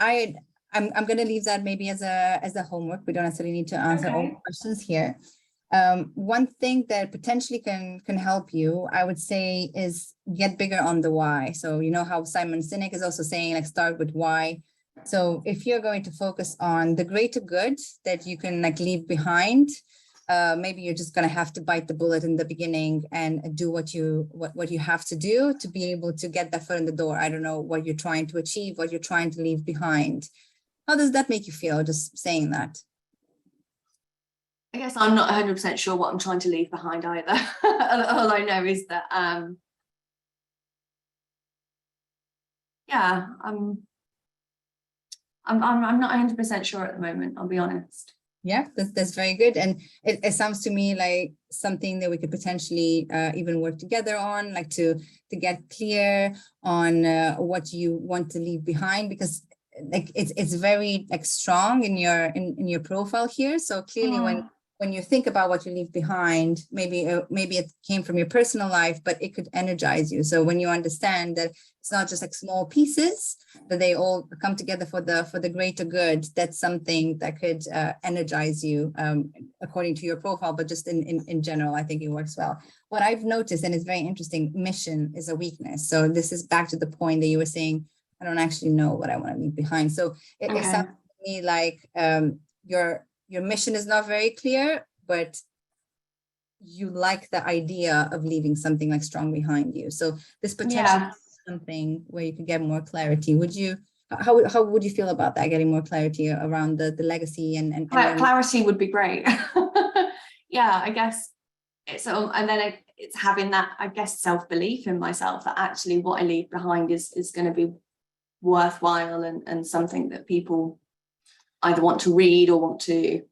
I'm going to leave that maybe as a homework. We don't necessarily need to answer all the questions here. One thing that potentially can help you, I would say, is get bigger on the why. So you know how Simon Sinek is also saying, like, start with why. So if you're going to focus on the greater good that you can like leave behind, maybe you're just going to have to bite the bullet in the beginning and do what you have to do to be able to get that foot in the door. I don't know what you're trying to achieve, what you're trying to leave behind. How does that make you feel, just saying that? I guess I'm not 100% sure what I'm trying to leave behind either. All I know is that, yeah, I'm not 100% sure at the moment, I'll be honest. Yeah, that's very good. And it sounds to me like something that we could potentially even work together on, like to get clear on what you want to leave behind, because like it's very like strong in your profile here. So clearly when you think about what you leave behind, maybe it came from your personal life, but it could energize you. So when you understand that it's not just like small pieces, that they all come together for the greater good, that's something that could energize you according to your profile, but just in general, I think it works well. What I've noticed, and it's very interesting, mission is a weakness. So this is back to the point that you were saying, I don't actually know what I want to leave behind. So it sounds to me like your mission is not very clear, but you like the idea of leaving something like strong behind you. So this potentially is something where you could get more clarity. How would you feel about that, getting more clarity around the legacy and clarity would be great. Yeah, I guess it's and then it's having that, I guess, self-belief in myself that actually what I leave behind is going to be worthwhile and something that people either want to read or want to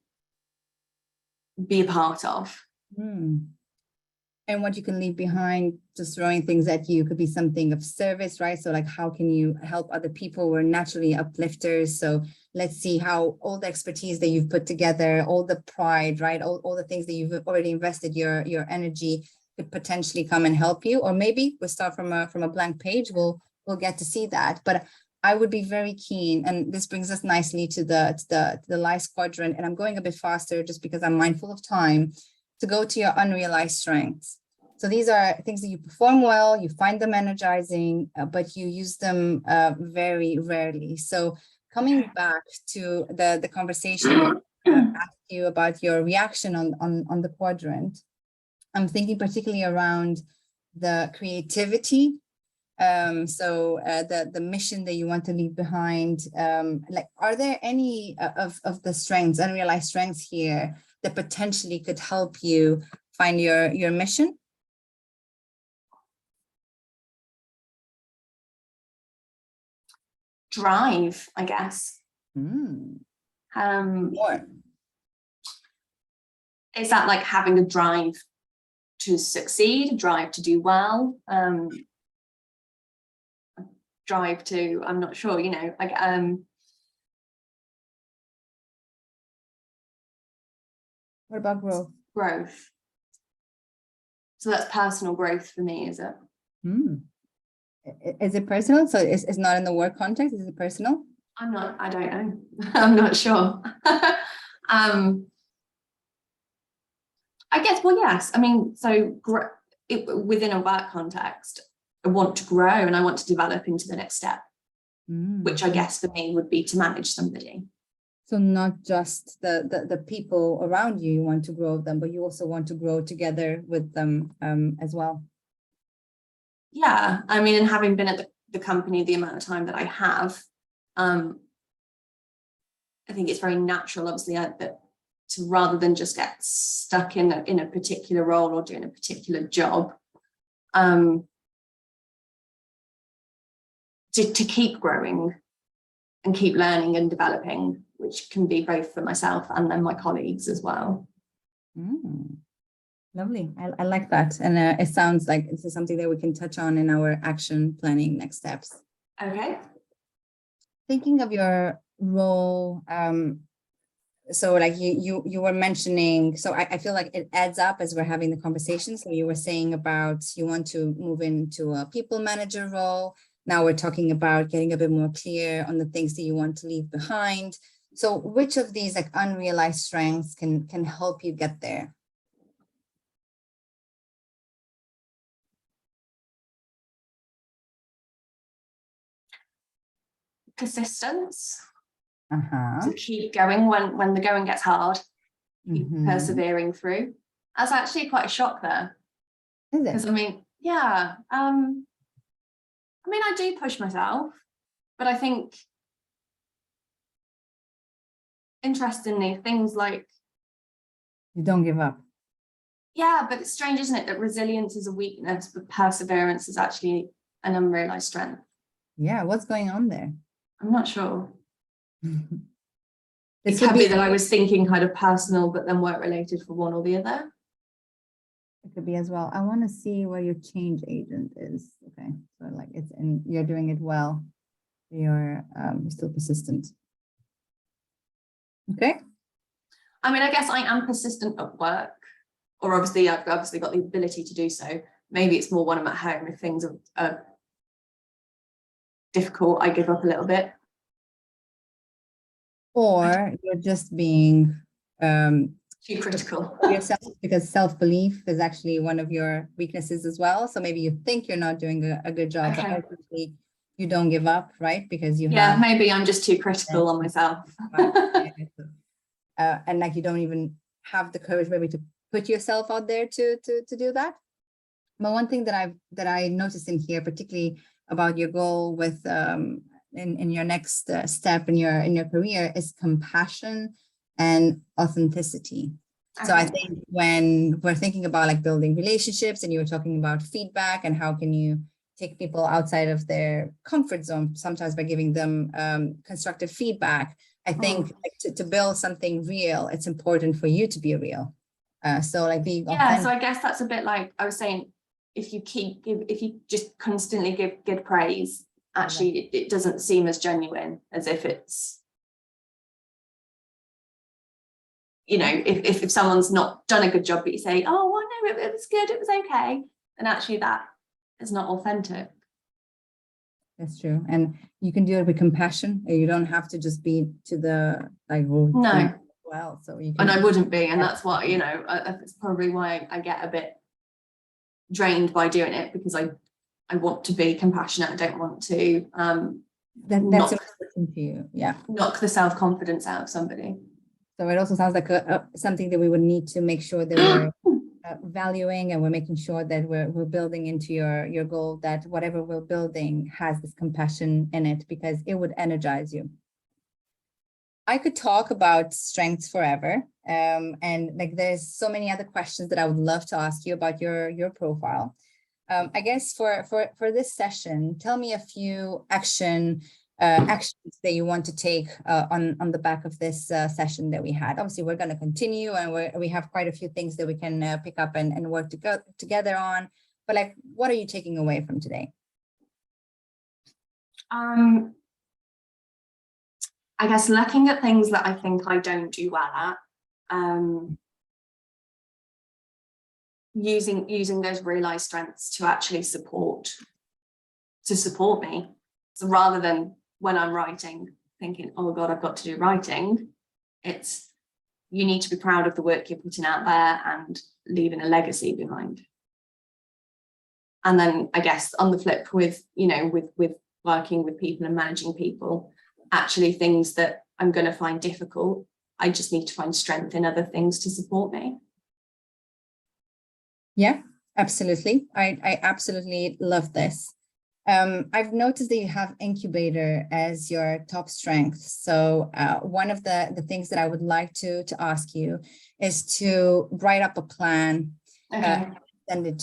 be a part of. And what you can leave behind, just throwing things at you, could be something of service, right? So like, how can you help other people? We're naturally uplifters. So let's see how all the expertise that you've put together, all the pride, right? All the things that you've already invested your energy could potentially come and help you. Or maybe we'll start from a blank page. We'll get to see that. But I would be very keen, and this brings us nicely to the lies quadrant. And I'm going a bit faster just because I'm mindful of time, to go to your unrealized strengths. So these are things that you perform well, you find them energizing, but you use them very rarely. So coming back to the conversation, asked you about your reaction on the quadrant, I'm thinking particularly around the creativity. So the mission that you want to leave behind, like, are there any of the strengths, unrealized strengths here that potentially could help you find your mission? Drive, I guess. More. Is that like having a drive to succeed, a drive to do well, drive to, I'm not sure, you know, like what about growth? Growth. So that's personal growth for me, is it? Is it personal? So it's not in the work context, is it personal? I don't know. I'm not sure. I guess, well, yes. I mean, so within a work context, I want to grow and I want to develop into the next step, which I guess for me would be to manage somebody. So not just the people around you, you want to grow them, but you also want to grow together with them as well. Yeah, I mean, and having been at the company the amount of time that I have, I think it's very natural, obviously, that to rather than just get stuck in a particular role or doing a particular job, to keep growing and keep learning and developing, which can be both for myself and then my colleagues as well. Lovely. I like that. And it sounds like this is something that we can touch on in our action planning next steps. Okay. Thinking of your role, so like you were mentioning, so I feel like it adds up as we're having the conversation. So you were saying about you want to move into a people manager role. Now we're talking about getting a bit more clear on the things that you want to leave behind. So which of these like unrealized strengths can help you get there? Persistence. To keep going when the going gets hard, keep persevering through. That's actually quite a shock there. Is it? Because I mean, yeah. I mean, I do push myself, but I think interestingly, things like you don't give up. Yeah, but it's strange, isn't it, that resilience is a weakness, but perseverance is actually an unrealized strength. Yeah, what's going on there? I'm not sure. It could be that I was thinking kind of personal, but then work related for one or the other. It could be as well. I want to see where your change agent is. Okay, so like it's in, you're doing it well. You're still persistent. Okay. I mean, I guess I am persistent at work, or obviously I've got the ability to do so. Maybe it's more when I'm at home. If things are difficult, I give up a little bit. Or you're just being too critical yourself, because self-belief is actually one of your weaknesses as well. So maybe you think you're not doing a good job, but ultimately you don't give up, right? Because you have, maybe I'm just too critical on myself. And like you don't even have the courage maybe to put yourself out there to do that. But one thing that I noticed in here, particularly about your goal with in your next step in your career, is compassion and authenticity. Okay. So I think when we're thinking about like building relationships, and you were talking about feedback and how can you take people outside of their comfort zone, sometimes by giving them constructive feedback. I think like to build something real, it's important for you to be real. So like being authentic. So I guess that's a bit like I was saying, if you just constantly give praise, actually it doesn't seem as genuine as if it's, you know, if someone's not done a good job, but you say, oh, well, no, it was good, it was okay, and actually that is not authentic. That's true. And you can do it with compassion. You don't have to just be to the like, no. Well, so you can, and I wouldn't be, and that's what, you know, it's probably why I get a bit drained by doing it, because I want to be compassionate. I don't want to that's important to you. Yeah, knock the self-confidence out of somebody. So it also sounds like something that we would need to make sure that we're valuing, and we're making sure that we're building into your goal, that whatever we're building has this compassion in it, because it would energize you. I could talk about strengths forever, And like there's so many other questions that I would love to ask you about your profile. I guess for this session, tell me a few actions that you want to take on the back of this session that we had. Obviously, we're going to continue, and we have quite a few things that we can pick up and work together on. But like, what are you taking away from today? I guess looking at things that I think I don't do well at, using those realized strengths to actually support me. So rather than when I'm writing thinking, oh God, I've got to do writing, it's you need to be proud of the work you're putting out there and leaving a legacy behind. And then I guess on the flip with working with people and managing people, actually things that I'm going to find difficult, I just need to find strength in other things to support me. Yeah, absolutely. I absolutely love this. I've noticed that you have incubator as your top strength. So one of the things that I would like to ask you is to write up a plan. Okay. Send it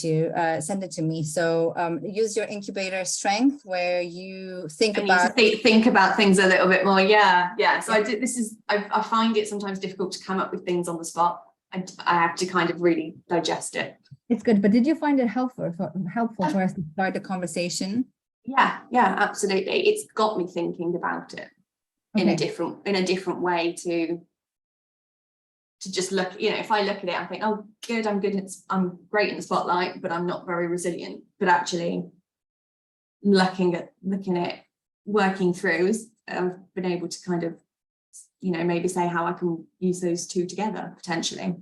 to me. So use your incubator strength where you think about things a little bit more. Yeah. So I find it sometimes difficult to come up with things on the spot. I have to kind of really digest it. It's good, but did you find it helpful for us to start the conversation? Yeah, absolutely. It's got me thinking about it in a different way to just look, if I look at it, I think, oh, good, I'm great in the spotlight, but I'm not very resilient. But actually looking at working through, I've been able to kind of, maybe say how I can use those two together potentially.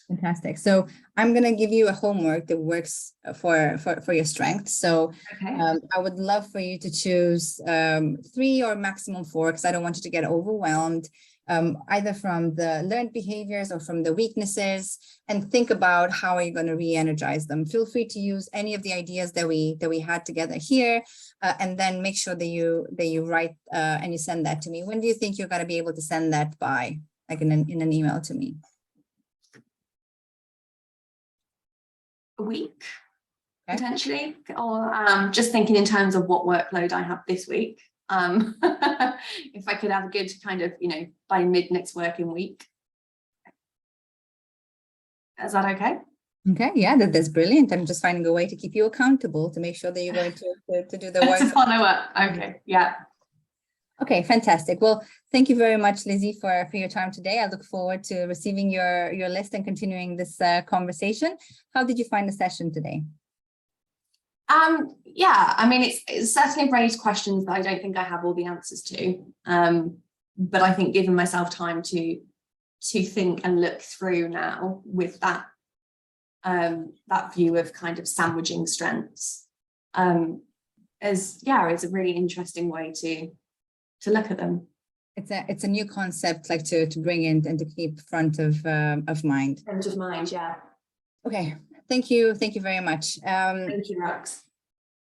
Fantastic. So I'm going to give you a homework that works for your strengths. So okay. I would love for you to choose 3 or maximum 4, because I don't want you to get overwhelmed, either from the learned behaviors or from the weaknesses, and think about how are you going to re-energize them. Feel free to use any of the ideas that we had together here, and then make sure that you write and you send that to me. When do you think you're going to be able to send that by, like in an email to me? A week, okay. Potentially, or just thinking in terms of what workload I have this week. If I could have a good kind of, by mid next working week. Is that okay? Okay, yeah, that's brilliant. I'm just finding a way to keep you accountable to make sure that you're going to do the work. To follow up. Okay, yeah. Okay, fantastic. Well, thank you very much, Lizzie, for your time today. I look forward to receiving your list and continuing this conversation. How did you find the session today? Yeah, I mean, it's certainly raised questions that I don't think I have all the answers to. But I think giving myself time to think and look through now with that view of kind of sandwiching strengths is a really interesting way to look at them. It's a new concept, like to bring in and to keep front of mind. Front of mind, yeah. Okay, thank you very much. Thank you, Rox.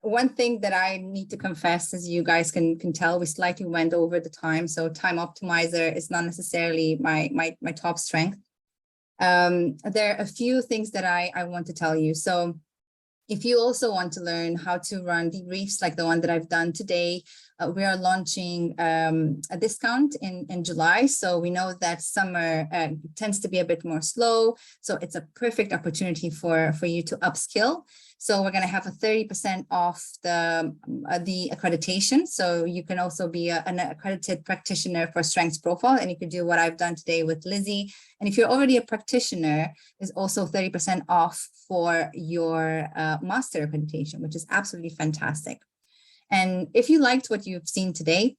One thing that I need to confess, as you guys can tell, we slightly went over the time, so time optimizer is not necessarily my top strength. There are a few things that I want to tell you. So if you also want to learn how to run debriefs like the one that I've done today, we are launching a discount in July. So we know that summer tends to be a bit more slow. So it's a perfect opportunity for you to upskill. So we're going to have a 30% off the accreditation. So you can also be an accredited practitioner for Strengths Profile, and you can do what I've done today with Lizzie. And if you're already a practitioner, there's also 30% off for your master accreditation, which is absolutely fantastic. And if you liked what you've seen today,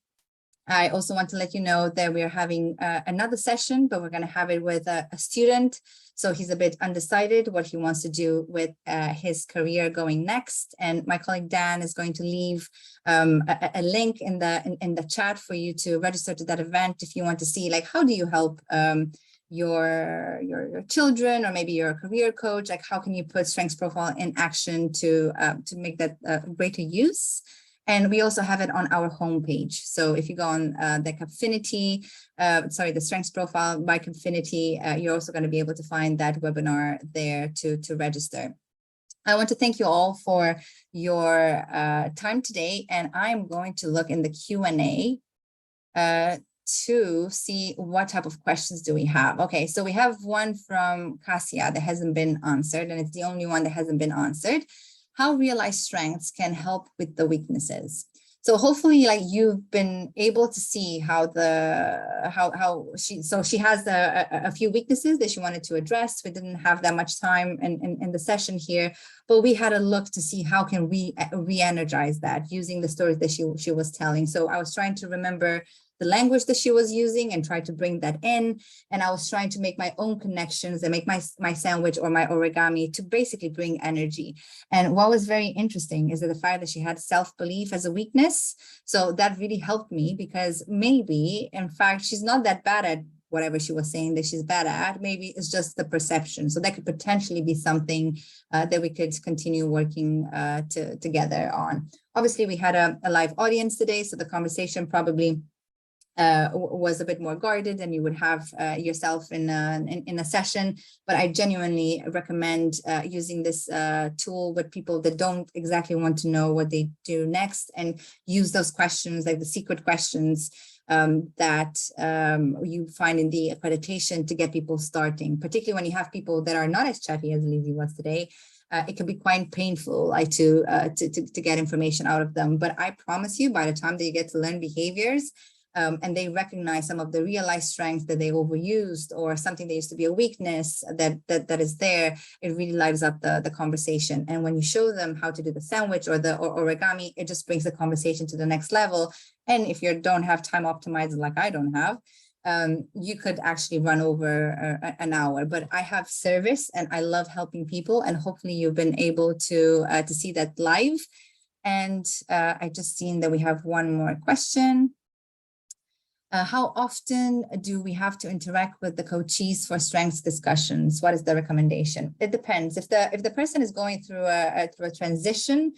I also want to let you know that we're having another session, but we're going to have it with a student. So he's a bit undecided what he wants to do with his career going next. And my colleague Dan is going to leave a link in the chat for you to register to that event if you want to see, like, how do you help your children, or maybe you're a career coach, like how can you put Strengths Profile in action to make that greater use. And we also have it on our homepage. So if you go on the Capfinity, the Strengths Profile by Capfinity, you're also going to be able to find that webinar there to register. I want to thank you all for your time today, and I'm going to look in the Q&A to see what type of questions do we have. Okay, so we have one from Cassia that hasn't been answered, and it's the only one that hasn't been answered. How realized strengths can help with the weaknesses. So hopefully, like, you've been able to see how she has a few weaknesses that she wanted to address. We didn't have that much time in the session here, but we had a look to see how can we re-energize that using the stories that she was telling. So I was trying to remember the language that she was using and try to bring that in. And I was trying to make my own connections and make my sandwich or my origami to basically bring energy. And what was very interesting is that the fact that she had self-belief as a weakness. So that really helped me, because maybe, in fact, she's not that bad at whatever she was saying that she's bad at. Maybe it's just the perception. So that could potentially be something that we could continue working together on. Obviously, we had a live audience today, so the conversation probably was a bit more guarded than you would have yourself in a session, but I genuinely recommend using this tool with people that don't exactly want to know what they do next, and use those questions, like the secret questions that you find in the accreditation, to get people starting, particularly when you have people that are not as chatty as Lizzie was today. It can be quite painful to get information out of them, but I promise you, by the time that you get to learn behaviors, and they recognize some of the realized strengths that they overused, or something that used to be a weakness that is there, it really lives up the conversation. And when you show them how to do the sandwich or the origami, it just brings the conversation to the next level. And if you don't have time optimized, like I don't have, you could actually run over an hour. But I have service and I love helping people, and hopefully you've been able to see that live. And I just seen that we have one more question. How often do we have to interact with the coachees for strengths discussions? What is the recommendation? It depends. If the person is going through a transition,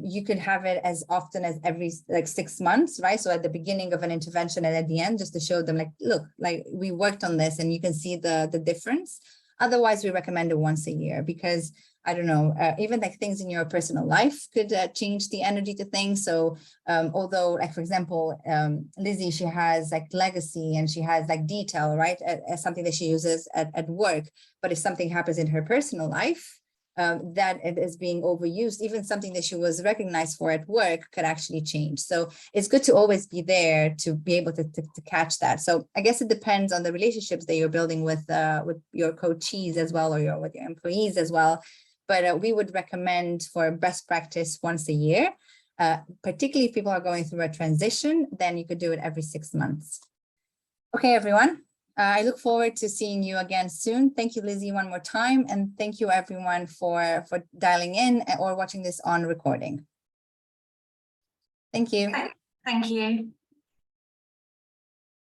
you could have it as often as every 6 months, right? So at the beginning of an intervention and at the end, just to show them, like, look, like, we worked on this, and you can see the difference. Otherwise, we recommend it once a year, because I don't know, even like things in your personal life could change the energy to things. So although, like, for example, Lizzie, she has like legacy and she has like detail, right, as something that she uses at work. But if something happens in her personal life, that it is being overused, even something that she was recognized for at work could actually change. So it's good to always be there to be able to catch that. So I guess it depends on the relationships that you're building with your coachees as well, or with your employees as well. But we would recommend for best practice once a year, particularly if people are going through a transition, then you could do it every 6 months. Okay, everyone. I look forward to seeing you again soon. Thank you, Lizzie, one more time. And thank you, everyone, for dialing in or watching this on recording. Thank you. Thank you.